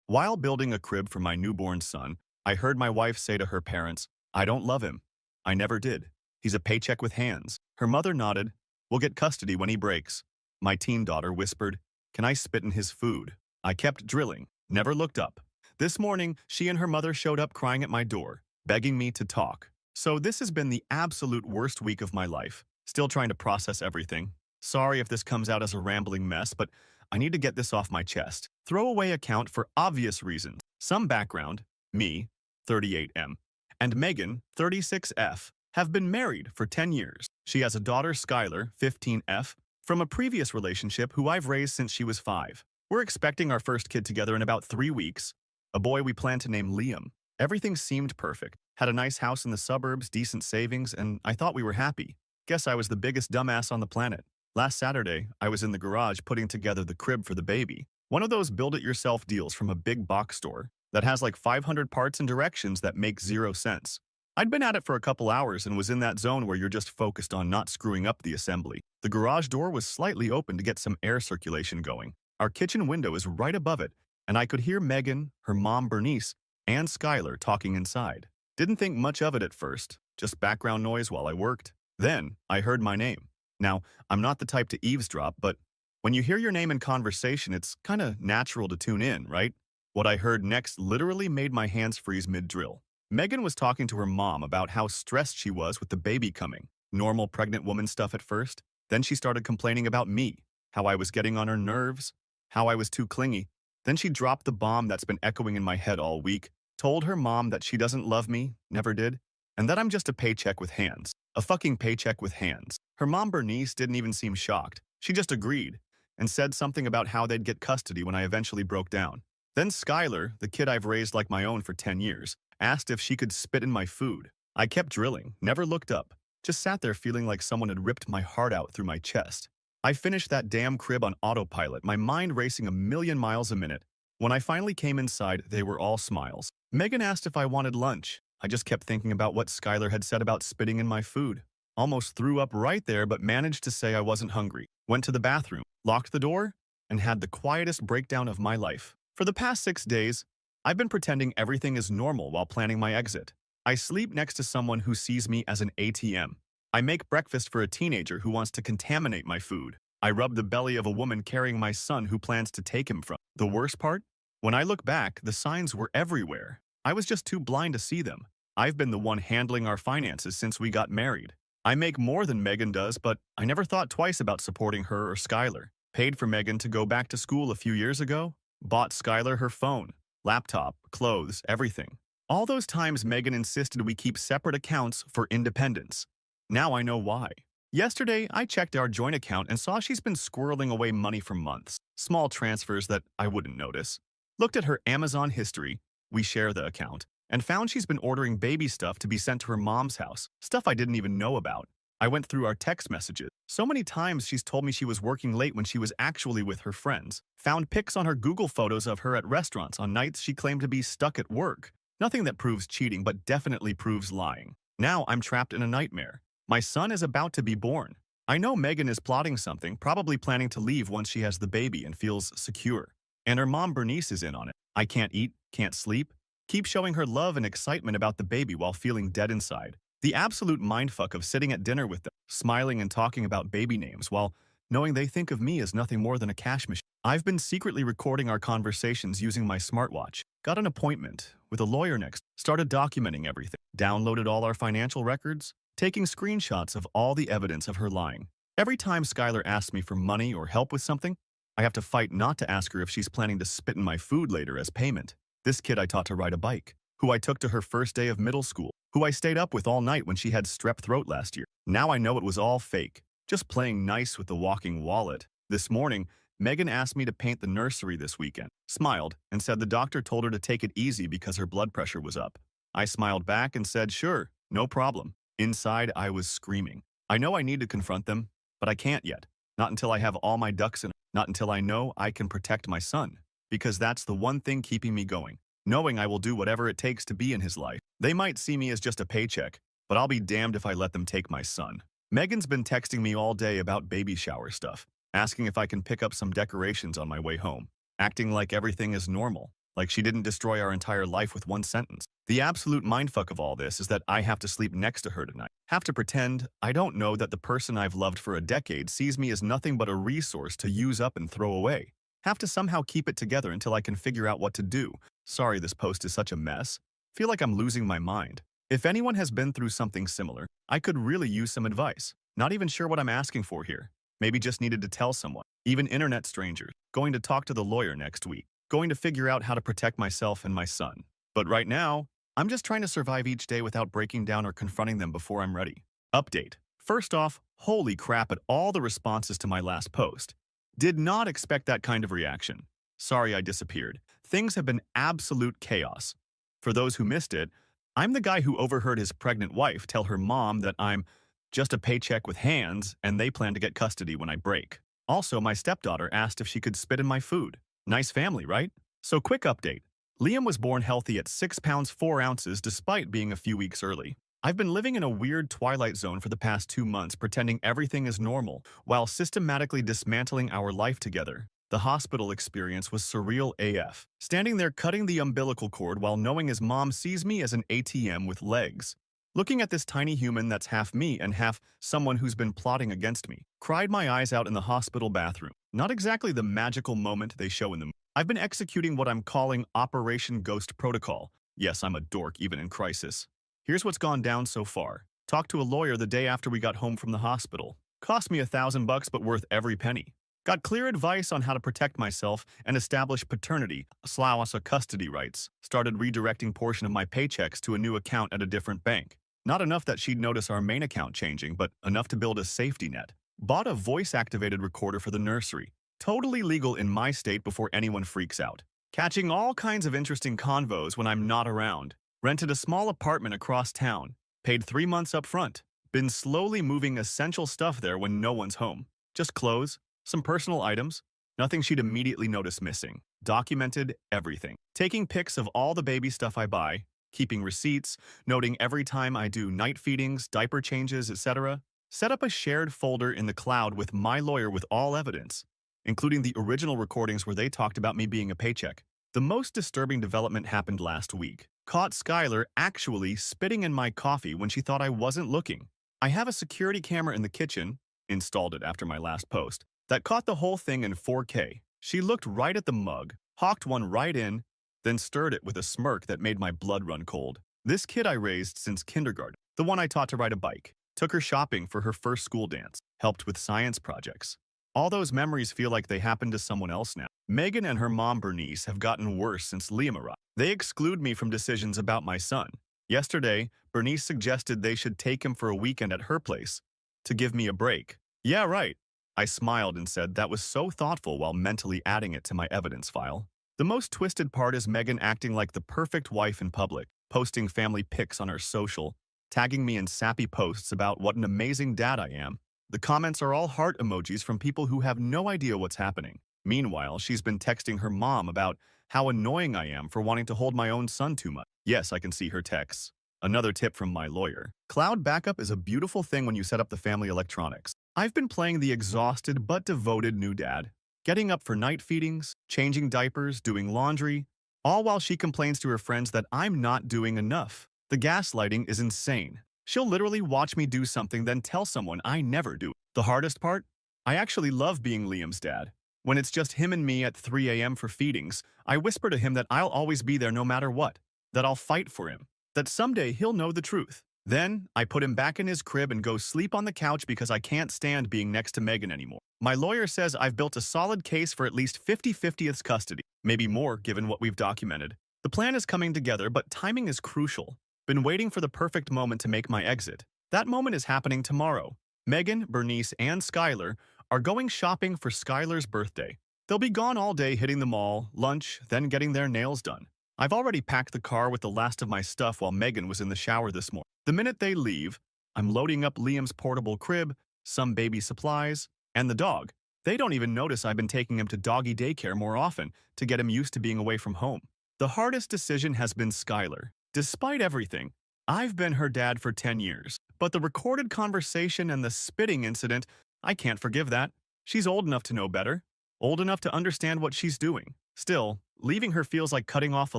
While building a crib for my newborn son, I heard my wife say to her parents, "I don't love him. I never did. He's a paycheck with hands." Her mother nodded, "We'll get custody when he breaks." My teen daughter whispered, "Can I spit in his food?" I kept drilling, never looked up. This morning, she and her mother showed up crying at my door, begging me to talk. So this has been the absolute worst week of my life. Still trying to process everything. Sorry if this comes out as a rambling mess, but I need to get this off my chest. Throwaway account for obvious reasons. Some background: me, 38M, and Megan, 36F, have been married for 10 years. She has a daughter, Skylar, 15F, from a previous relationship who I've raised since she was 5. We're expecting our first kid together in about 3 weeks, a boy we plan to name Liam. Everything seemed perfect. Had a nice house in the suburbs, decent savings, and I thought we were happy. Guess I was the biggest dumbass on the planet. Last Saturday, I was in the garage putting together the crib for the baby. One of those build-it-yourself deals from a big box store that has like 500 parts and directions that make zero sense. I'd been at it for a couple hours and was in that zone where you're just focused on not screwing up the assembly. The garage door was slightly open to get some air circulation going. Our kitchen window is right above it, and I could hear Megan, her mom Bernice, and Skylar talking inside. Didn't think much of it at first, just background noise while I worked. Then, I heard my name. Now, I'm not the type to eavesdrop, but when you hear your name in conversation, it's kinda natural to tune in, right? What I heard next literally made my hands freeze mid-drill. Megan was talking to her mom about how stressed she was with the baby coming. Normal pregnant woman stuff at first. Then she started complaining about me, how I was getting on her nerves, how I was too clingy. Then she dropped the bomb that's been echoing in my head all week, told her mom that she doesn't love me, never did, and that I'm just a paycheck with hands. A fucking paycheck with hands. Her mom Bernice didn't even seem shocked. She just agreed, and said something about how they'd get custody when I eventually broke down. Then Skylar, the kid I've raised like my own for 10 years, asked if she could spit in my food. I kept drilling, never looked up, just sat there feeling like someone had ripped my heart out through my chest. I finished that damn crib on autopilot, my mind racing a million miles a minute. When I finally came inside, they were all smiles. Megan asked if I wanted lunch. I just kept thinking about what Skylar had said about spitting in my food. Almost threw up right there, but managed to say I wasn't hungry. Went to the bathroom, locked the door, and had the quietest breakdown of my life. For the past 6 days, I've been pretending everything is normal while planning my exit. I sleep next to someone who sees me as an ATM. I make breakfast for a teenager who wants to contaminate my food. I rub the belly of a woman carrying my son who plans to take him from. The worst part? When I look back, the signs were everywhere. I was just too blind to see them. I've been the one handling our finances since we got married. I make more than Megan does, but I never thought twice about supporting her or Skylar. Paid for Megan to go back to school a few years ago. Bought Skylar her phone, laptop, clothes, everything. All those times Megan insisted we keep separate accounts for independence. Now I know why. Yesterday, I checked our joint account and saw she's been squirreling away money for months. Small transfers that I wouldn't notice. Looked at her Amazon history, we share the account, and found she's been ordering baby stuff to be sent to her mom's house, stuff I didn't even know about. I went through our text messages. So many times she's told me she was working late when she was actually with her friends. Found pics on her Google photos of her at restaurants on nights she claimed to be stuck at work. Nothing that proves cheating, but definitely proves lying. Now I'm trapped in a nightmare. My son is about to be born. I know Megan is plotting something, probably planning to leave once she has the baby and feels secure. And her mom Bernice is in on it. I can't eat, can't sleep. Keep showing her love and excitement about the baby while feeling dead inside. The absolute mindfuck of sitting at dinner with them, smiling and talking about baby names while knowing they think of me as nothing more than a cash machine. I've been secretly recording our conversations using my smartwatch. Got an appointment with a lawyer next. Started documenting everything. Downloaded all our financial records. Taking screenshots of all the evidence of her lying. Every time Skylar asks me for money or help with something, I have to fight not to ask her if she's planning to spit in my food later as payment. This kid I taught to ride a bike, who I took to her first day of middle school, who I stayed up with all night when she had strep throat last year. Now I know it was all fake, just playing nice with the walking wallet. This morning, Megan asked me to paint the nursery this weekend, smiled, and said the doctor told her to take it easy because her blood pressure was up. I smiled back and said, sure, no problem. Inside, I was screaming. I know I need to confront them, but I can't yet. Not until I have all my ducks in. Not until I know I can protect my son. Because that's the one thing keeping me going. Knowing I will do whatever it takes to be in his life. They might see me as just a paycheck, but I'll be damned if I let them take my son. Megan's been texting me all day about baby shower stuff, asking if I can pick up some decorations on my way home, acting like everything is normal. Like she didn't destroy our entire life with one sentence. The absolute mindfuck of all this is that I have to sleep next to her tonight. Have to pretend I don't know that the person I've loved for a decade sees me as nothing but a resource to use up and throw away. Have to somehow keep it together until I can figure out what to do. Sorry this post is such a mess. Feel like I'm losing my mind. If anyone has been through something similar, I could really use some advice. Not even sure what I'm asking for here. Maybe just needed to tell someone. Even internet strangers. Going to talk to the lawyer next week. Going to figure out how to protect myself and my son. But right now, I'm just trying to survive each day without breaking down or confronting them before I'm ready. Update. First off, holy crap at all the responses to my last post. Did not expect that kind of reaction. Sorry I disappeared. Things have been absolute chaos. For those who missed it, I'm the guy who overheard his pregnant wife tell her mom that I'm just a paycheck with hands and they plan to get custody when I break. Also, my stepdaughter asked if she could spit in my food. Nice family, right? So quick update. Liam was born healthy at 6 pounds 4 ounces despite being a few weeks early. I've been living in a weird twilight zone for the past 2 months pretending everything is normal while systematically dismantling our life together. The hospital experience was surreal AF. Standing there cutting the umbilical cord while knowing his mom sees me as an ATM with legs. Looking at this tiny human that's half me and half someone who's been plotting against me. Cried my eyes out in the hospital bathroom. Not exactly the magical moment they show in the movie. I've been executing what I'm calling Operation Ghost Protocol. Yes, I'm a dork even in crisis. Here's what's gone down so far. Talked to a lawyer the day after we got home from the hospital. Cost me $1,000 but worth every penny. Got clear advice on how to protect myself and establish paternity, / custody rights. Started redirecting portion of my paychecks to a new account at a different bank. Not enough that she'd notice our main account changing, but enough to build a safety net. Bought a voice-activated recorder for the nursery. Totally legal in my state before anyone freaks out. Catching all kinds of interesting convos when I'm not around. Rented a small apartment across town. Paid 3 months up front. Been slowly moving essential stuff there when no one's home. Just clothes, some personal items, nothing she'd immediately notice missing. Documented everything. Taking pics of all the baby stuff I buy, keeping receipts, noting every time I do night feedings, diaper changes, etc. Set up a shared folder in the cloud with my lawyer with all evidence, including the original recordings where they talked about me being a paycheck. The most disturbing development happened last week. Caught Skylar actually spitting in my coffee when she thought I wasn't looking. I have a security camera in the kitchen, installed it after my last post, that caught the whole thing in 4K. She looked right at the mug, hawked one right in, then stirred it with a smirk that made my blood run cold. This kid I raised since kindergarten, the one I taught to ride a bike, took her shopping for her first school dance, helped with science projects. All those memories feel like they happened to someone else now. Megan and her mom Bernice have gotten worse since Liam arrived. They exclude me from decisions about my son. Yesterday, Bernice suggested they should take him for a weekend at her place to give me a break. Yeah, right. I smiled and said that was so thoughtful while mentally adding it to my evidence file. The most twisted part is Megan acting like the perfect wife in public, posting family pics on her social, tagging me in sappy posts about what an amazing dad I am. The comments are all heart emojis from people who have no idea what's happening. Meanwhile, she's been texting her mom about how annoying I am for wanting to hold my own son too much. Yes, I can see her texts. Another tip from my lawyer. Cloud backup is a beautiful thing when you set up the family electronics. I've been playing the exhausted but devoted new dad, getting up for night feedings, changing diapers, doing laundry, all while she complains to her friends that I'm not doing enough. The gaslighting is insane. She'll literally watch me do something then tell someone I never do. The hardest part? I actually love being Liam's dad. When it's just him and me at 3 a.m. for feedings, I whisper to him that I'll always be there no matter what, that I'll fight for him, that someday he'll know the truth. Then, I put him back in his crib and go sleep on the couch because I can't stand being next to Megan anymore. My lawyer says I've built a solid case for at least 50/50th custody, maybe more given what we've documented. The plan is coming together, but timing is crucial. Been waiting for the perfect moment to make my exit. That moment is happening tomorrow. Megan, Bernice, and Skylar are going shopping for Skylar's birthday. They'll be gone all day hitting the mall, lunch, then getting their nails done. I've already packed the car with the last of my stuff while Megan was in the shower this morning. The minute they leave, I'm loading up Liam's portable crib, some baby supplies, and the dog. They don't even notice I've been taking him to doggy daycare more often to get him used to being away from home. The hardest decision has been Skylar. Despite everything, I've been her dad for 10 years. But the recorded conversation and the spitting incident, I can't forgive that. She's old enough to know better. Old enough to understand what she's doing. Still, Leaving her feels like cutting off a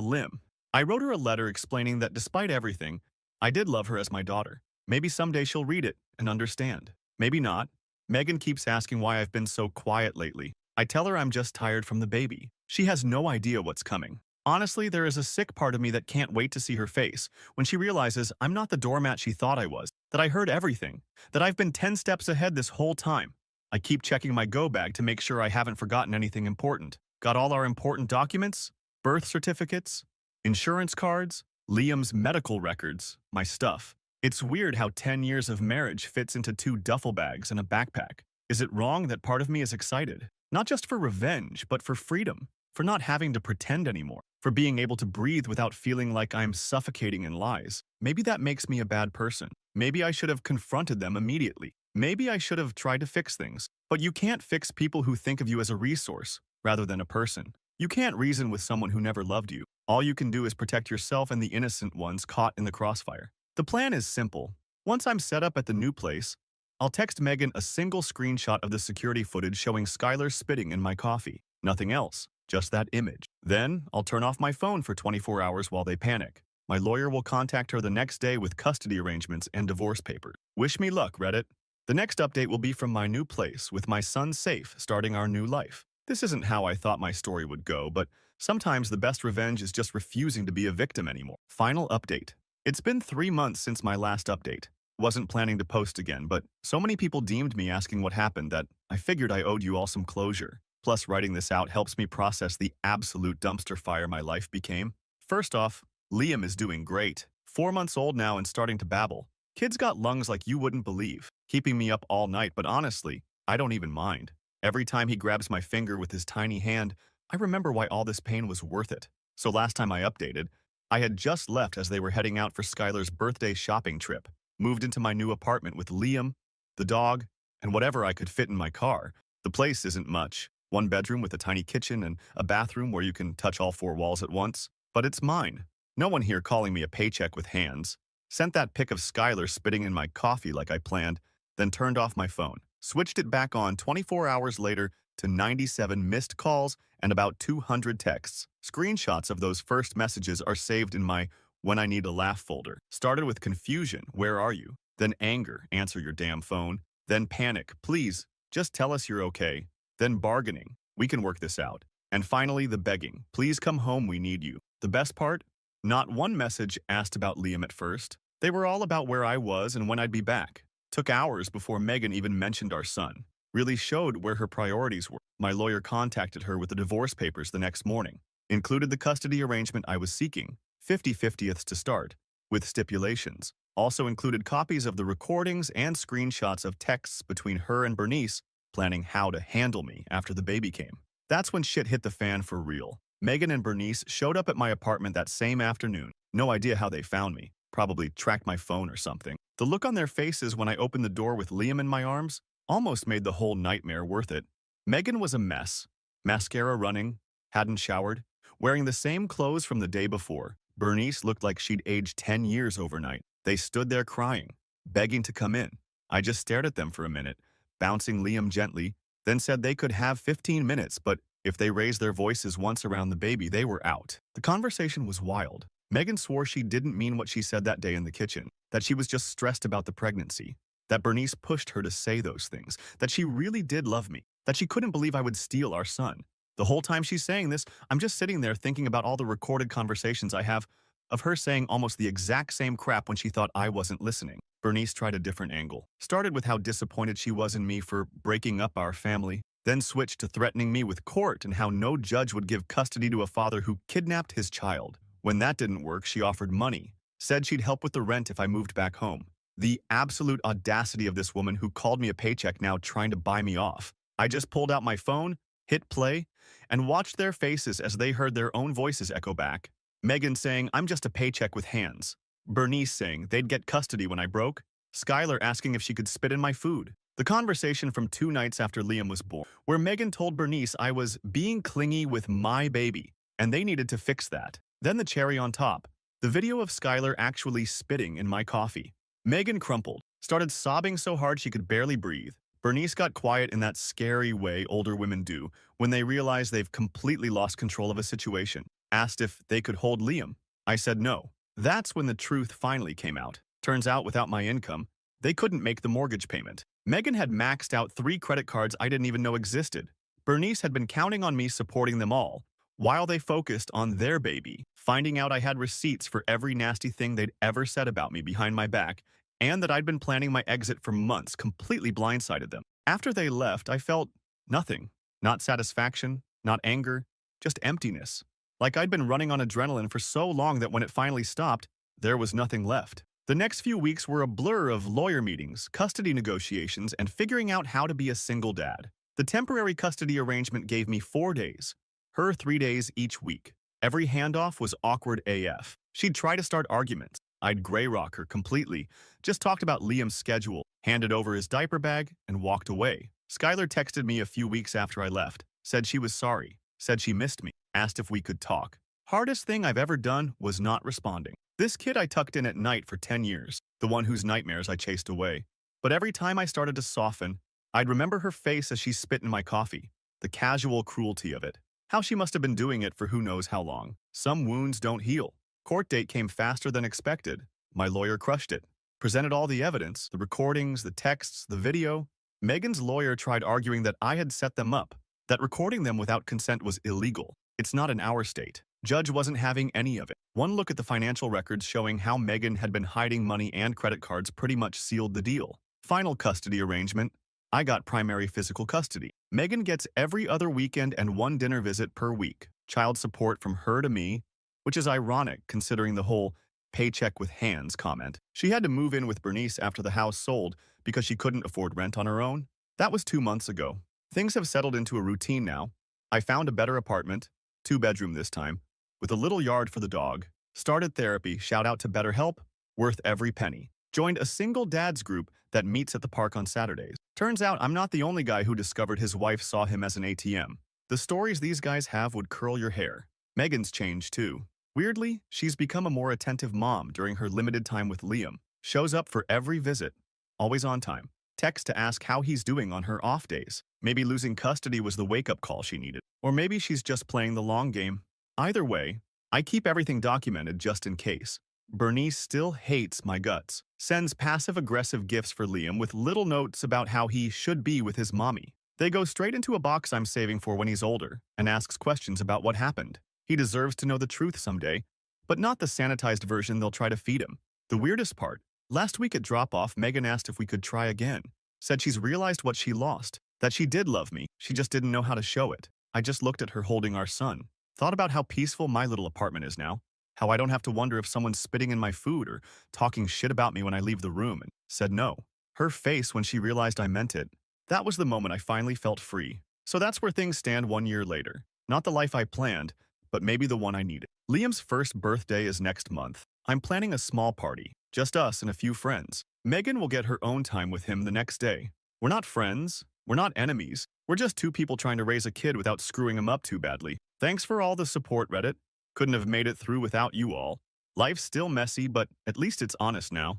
limb. I wrote her a letter explaining that despite everything, I did love her as my daughter. Maybe someday she'll read it and understand. Maybe not. Megan keeps asking why I've been so quiet lately. I tell her I'm just tired from the baby. She has no idea what's coming. Honestly, there is a sick part of me that can't wait to see her face when she realizes I'm not the doormat she thought I was, that I heard everything, that I've been 10 steps ahead this whole time. I keep checking my go bag to make sure I haven't forgotten anything important. Got all our important documents, birth certificates, insurance cards, Liam's medical records, my stuff. It's weird how 10 years of marriage fits into 2 duffel bags and a backpack. Is it wrong that part of me is excited? Not just for revenge, but for freedom, for not having to pretend anymore, for being able to breathe without feeling like I'm suffocating in lies. Maybe that makes me a bad person. Maybe I should have confronted them immediately. Maybe I should have tried to fix things. But you can't fix people who think of you as a resource rather than a person. You can't reason with someone who never loved you. All you can do is protect yourself and the innocent ones caught in the crossfire. The plan is simple. Once I'm set up at the new place, I'll text Megan a single screenshot of the security footage showing Skylar spitting in my coffee. Nothing else, just that image. Then, I'll turn off my phone for 24 hours while they panic. My lawyer will contact her the next day with custody arrangements and divorce papers. Wish me luck, Reddit. The next update will be from my new place, with my son safe, starting our new life. This isn't how I thought my story would go, but sometimes the best revenge is just refusing to be a victim anymore. Final update. It's been 3 months since my last update. Wasn't planning to post again, but so many people DM'd me asking what happened that I figured I owed you all some closure. Plus, writing this out helps me process the absolute dumpster fire my life became. First off, Liam is doing great. 4 months old now and starting to babble. Kid's got lungs like you wouldn't believe, keeping me up all night, but honestly, I don't even mind. Every time he grabs my finger with his tiny hand, I remember why all this pain was worth it. So last time I updated, I had just left as they were heading out for Skylar's birthday shopping trip. Moved into my new apartment with Liam, the dog, and whatever I could fit in my car. The place isn't much. 1 bedroom with a tiny kitchen and a bathroom where you can touch all 4 walls at once. But it's mine. No one here calling me a paycheck with hands. Sent that pic of Skylar spitting in my coffee like I planned, then turned off my phone. Switched it back on 24 hours later to 97 missed calls and about 200 texts. Screenshots of those first messages are saved in my When I Need a Laugh folder. Started with confusion, where are you? Then anger, answer your damn phone. Then panic, please, just tell us you're okay. Then bargaining, we can work this out. And finally the begging, please come home, we need you. The best part? Not one message asked about Liam at first. They were all about where I was and when I'd be back. Took hours before Megan even mentioned our son. Really showed where her priorities were. My lawyer contacted her with the divorce papers the next morning. Included the custody arrangement I was seeking, 50/50ths to start, with stipulations. Also included copies of the recordings and screenshots of texts between her and Bernice planning how to handle me after the baby came. That's when shit hit the fan for real. Megan and Bernice showed up at my apartment that same afternoon. No idea how they found me. Probably tracked my phone or something. The look on their faces when I opened the door with Liam in my arms almost made the whole nightmare worth it. Megan was a mess. Mascara running, hadn't showered, wearing the same clothes from the day before. Bernice looked like she'd aged 10 years overnight. They stood there crying, begging to come in. I just stared at them for a minute, bouncing Liam gently, then said they could have 15 minutes, but if they raised their voices once around the baby, they were out. The conversation was wild. Megan swore she didn't mean what she said that day in the kitchen, that she was just stressed about the pregnancy, that Bernice pushed her to say those things, that she really did love me, that she couldn't believe I would steal our son. The whole time she's saying this, I'm just sitting there thinking about all the recorded conversations I have of her saying almost the exact same crap when she thought I wasn't listening. Bernice tried a different angle. Started with how disappointed she was in me for breaking up our family, then switched to threatening me with court and how no judge would give custody to a father who kidnapped his child. When that didn't work, she offered money, said she'd help with the rent if I moved back home. The absolute audacity of this woman who called me a paycheck now trying to buy me off. I just pulled out my phone, hit play, and watched their faces as they heard their own voices echo back. Megan saying, I'm just a paycheck with hands. Bernice saying they'd get custody when I broke. Skylar asking if she could spit in my food. The conversation from 2 nights after Liam was born, where Megan told Bernice I was being clingy with my baby, and they needed to fix that. Then the cherry on top, the video of Skylar actually spitting in my coffee. Megan crumpled, started sobbing so hard she could barely breathe. Bernice got quiet in that scary way older women do when they realize they've completely lost control of a situation. Asked if they could hold Liam. I said no. That's when the truth finally came out. Turns out without my income, they couldn't make the mortgage payment. Megan had maxed out 3 credit cards I didn't even know existed. Bernice had been counting on me supporting them all, while they focused on their baby. Finding out I had receipts for every nasty thing they'd ever said about me behind my back, and that I'd been planning my exit for months completely blindsided them. After they left, I felt nothing. Not satisfaction, not anger, just emptiness. Like I'd been running on adrenaline for so long that when it finally stopped, there was nothing left. The next few weeks were a blur of lawyer meetings, custody negotiations, and figuring out how to be a single dad. The temporary custody arrangement gave me 4 days, her 3 days each week. Every handoff was awkward AF. She'd try to start arguments. I'd gray rock her completely, just talked about Liam's schedule, handed over his diaper bag, and walked away. Skylar texted me a few weeks after I left, said she was sorry, said she missed me, asked if we could talk. Hardest thing I've ever done was not responding. This kid I tucked in at night for 10 years, the one whose nightmares I chased away. But every time I started to soften, I'd remember her face as she spit in my coffee, the casual cruelty of it. How she must have been doing it for who knows how long. Some wounds don't heal. Court date came faster than expected. My lawyer crushed it. Presented all the evidence, the recordings, the texts, the video. Megan's lawyer tried arguing that I had set them up, that recording them without consent was illegal. It's not in our state. Judge wasn't having any of it. One look at the financial records showing how Megan had been hiding money and credit cards pretty much sealed the deal. Final custody arrangement. I got primary physical custody. Megan gets every other weekend and 1 dinner visit per week. Child support from her to me, which is ironic considering the whole paycheck with hands comment. She had to move in with Bernice after the house sold because she couldn't afford rent on her own. That was 2 months ago. Things have settled into a routine now. I found a better apartment, 2-bedroom this time, with a little yard for the dog. Started therapy, shout out to BetterHelp, worth every penny. Joined a single dads group that meets at the park on Saturdays. Turns out I'm not the only guy who discovered his wife saw him as an ATM. The stories these guys have would curl your hair. Megan's changed too. Weirdly, she's become a more attentive mom during her limited time with Liam. Shows up for every visit, always on time. Text to ask how he's doing on her off days. Maybe losing custody was the wake-up call she needed. Or maybe she's just playing the long game. Either way, I keep everything documented just in case. Bernice still hates my guts. Sends passive-aggressive gifts for Liam with little notes about how he should be with his mommy. They go straight into a box I'm saving for when he's older and asks questions about what happened. He deserves to know the truth someday, but not the sanitized version they'll try to feed him. The weirdest part, last week at drop-off, Megan asked if we could try again. Said she's realized what she lost, that she did love me, she just didn't know how to show it. I just looked at her holding our son. Thought about how peaceful my little apartment is now, how I don't have to wonder if someone's spitting in my food or talking shit about me when I leave the room, and said no. Her face when she realized I meant it. That was the moment I finally felt free. So that's where things stand 1 year later. Not the life I planned, but maybe the one I needed. Liam's first birthday is next month. I'm planning a small party, just us and a few friends. Megan will get her own time with him the next day. We're not friends, we're not enemies, we're just 2 people trying to raise a kid without screwing him up too badly. Thanks for all the support, Reddit. Couldn't have made it through without you all. Life's still messy, but at least it's honest now.